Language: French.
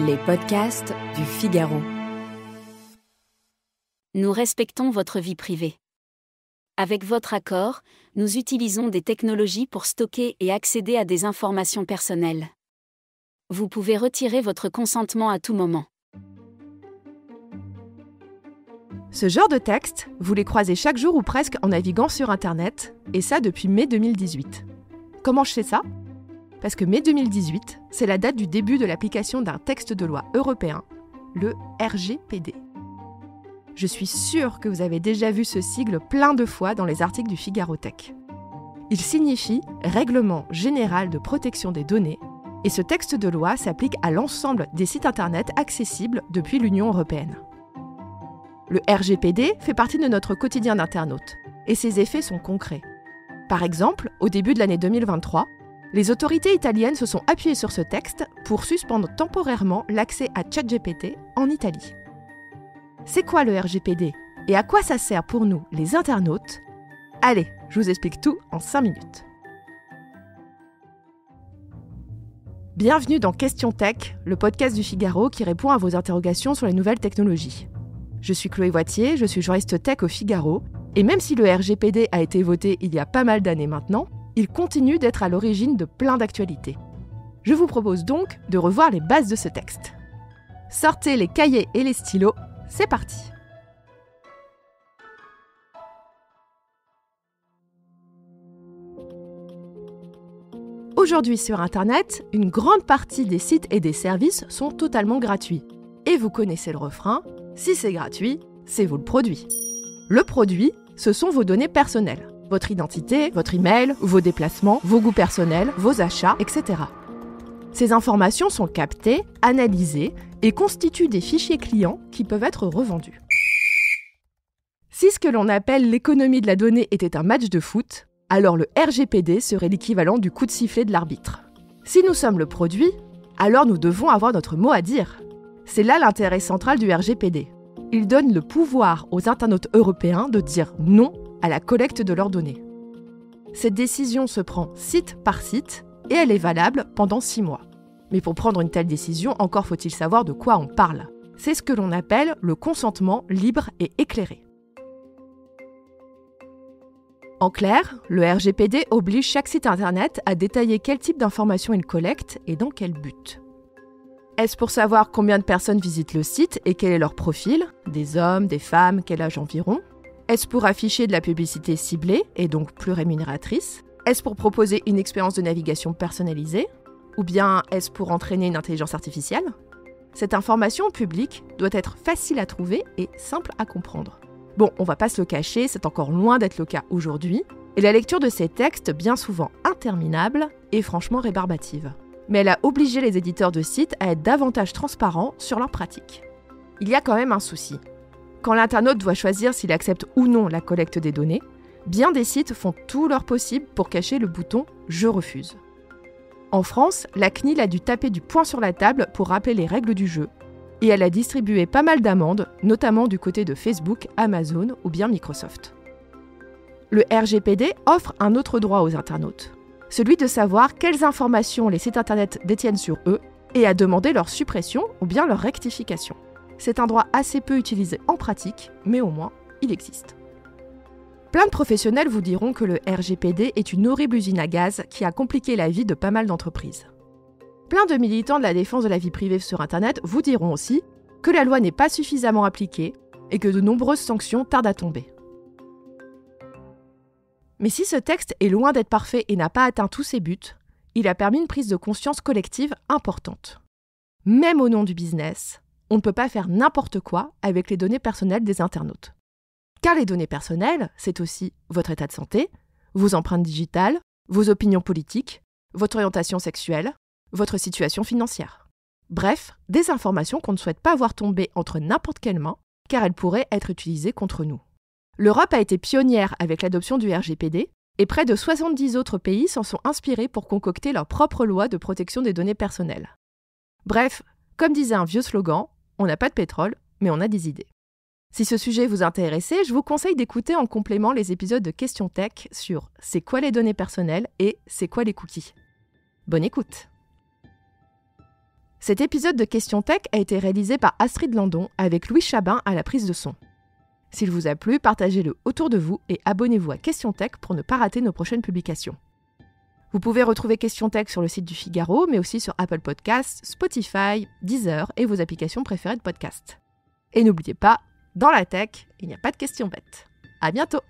Les podcasts du Figaro. Nous respectons votre vie privée. Avec votre accord, nous utilisons des technologies pour stocker et accéder à des informations personnelles. Vous pouvez retirer votre consentement à tout moment. Ce genre de texte, vous les croisez chaque jour ou presque en naviguant sur Internet, et ça depuis mai 2018. Comment je sais ça ? Parce que mai 2018, c'est la date du début de l'application d'un texte de loi européen, le RGPD. Je suis sûre que vous avez déjà vu ce sigle plein de fois dans les articles du Figaro Tech. Il signifie Règlement général de protection des données, et ce texte de loi s'applique à l'ensemble des sites Internet accessibles depuis l'Union européenne. Le RGPD fait partie de notre quotidien d'internaute, et ses effets sont concrets. Par exemple, au début de l'année 2023, les autorités italiennes se sont appuyées sur ce texte pour suspendre temporairement l'accès à ChatGPT en Italie. C'est quoi le RGPD et à quoi ça sert pour nous, les internautes ? Allez, je vous explique tout en 5 minutes. Bienvenue dans Question Tech, le podcast du Figaro qui répond à vos interrogations sur les nouvelles technologies. Je suis Chloé Voitier, je suis journaliste tech au Figaro, et même si le RGPD a été voté il y a pas mal d'années maintenant, il continue d'être à l'origine de plein d'actualités. Je vous propose donc de revoir les bases de ce texte. Sortez les cahiers et les stylos, c'est parti. Aujourd'hui sur Internet, une grande partie des sites et des services sont totalement gratuits. Et vous connaissez le refrain, si c'est gratuit, c'est vous le produit. Le produit, ce sont vos données personnelles. Votre identité, votre email, vos déplacements, vos goûts personnels, vos achats, etc. Ces informations sont captées, analysées et constituent des fichiers clients qui peuvent être revendus. Si ce que l'on appelle l'économie de la donnée était un match de foot, alors le RGPD serait l'équivalent du coup de sifflet de l'arbitre. Si nous sommes le produit, alors nous devons avoir notre mot à dire. C'est là l'intérêt central du RGPD. Il donne le pouvoir aux internautes européens de dire non à la collecte de leurs données. Cette décision se prend site par site et elle est valable pendant 6 mois. Mais pour prendre une telle décision, encore faut-il savoir de quoi on parle. C'est ce que l'on appelle le consentement libre et éclairé. En clair, le RGPD oblige chaque site internet à détailler quel type d'informations il collecte et dans quel but. Est-ce pour savoir combien de personnes visitent le site et quel est leur profil ? Des hommes, des femmes, quel âge environ ? Est-ce pour afficher de la publicité ciblée et donc plus rémunératrice ? Est-ce pour proposer une expérience de navigation personnalisée ? Ou bien est-ce pour entraîner une intelligence artificielle ? Cette information publique doit être facile à trouver et simple à comprendre. Bon, on va pas se le cacher, c'est encore loin d'être le cas aujourd'hui, et la lecture de ces textes, bien souvent interminables, est franchement rébarbative. Mais elle a obligé les éditeurs de sites à être davantage transparents sur leurs pratiques. Il y a quand même un souci. Quand l'internaute doit choisir s'il accepte ou non la collecte des données, bien des sites font tout leur possible pour cacher le bouton « Je refuse ». En France, la CNIL a dû taper du poing sur la table pour rappeler les règles du jeu, et elle a distribué pas mal d'amendes, notamment du côté de Facebook, Amazon ou bien Microsoft. Le RGPD offre un autre droit aux internautes, celui de savoir quelles informations les sites internet détiennent sur eux et à demander leur suppression ou bien leur rectification. C'est un droit assez peu utilisé en pratique, mais au moins, il existe. Plein de professionnels vous diront que le RGPD est une horrible usine à gaz qui a compliqué la vie de pas mal d'entreprises. Plein de militants de la défense de la vie privée sur Internet vous diront aussi que la loi n'est pas suffisamment appliquée et que de nombreuses sanctions tardent à tomber. Mais si ce texte est loin d'être parfait et n'a pas atteint tous ses buts, il a permis une prise de conscience collective importante. Même au nom du business, on ne peut pas faire n'importe quoi avec les données personnelles des internautes. Car les données personnelles, c'est aussi votre état de santé, vos empreintes digitales, vos opinions politiques, votre orientation sexuelle, votre situation financière. Bref, des informations qu'on ne souhaite pas voir tomber entre n'importe quelles mains, car elles pourraient être utilisées contre nous. L'Europe a été pionnière avec l'adoption du RGPD, et près de 70 autres pays s'en sont inspirés pour concocter leur propre loi de protection des données personnelles. Bref, comme disait un vieux slogan, on n'a pas de pétrole, mais on a des idées. Si ce sujet vous intéresse, je vous conseille d'écouter en complément les épisodes de Question Tech sur « C'est quoi les données personnelles ?» et « C'est quoi les cookies ?» Bonne écoute. Cet épisode de Question Tech a été réalisé par Astrid Landon avec Louis Chabin à la prise de son. S'il vous a plu, partagez-le autour de vous et abonnez-vous à Question Tech pour ne pas rater nos prochaines publications. Vous pouvez retrouver Question Tech sur le site du Figaro, mais aussi sur Apple Podcasts, Spotify, Deezer et vos applications préférées de podcast. Et n'oubliez pas, dans la tech, il n'y a pas de questions bêtes. À bientôt!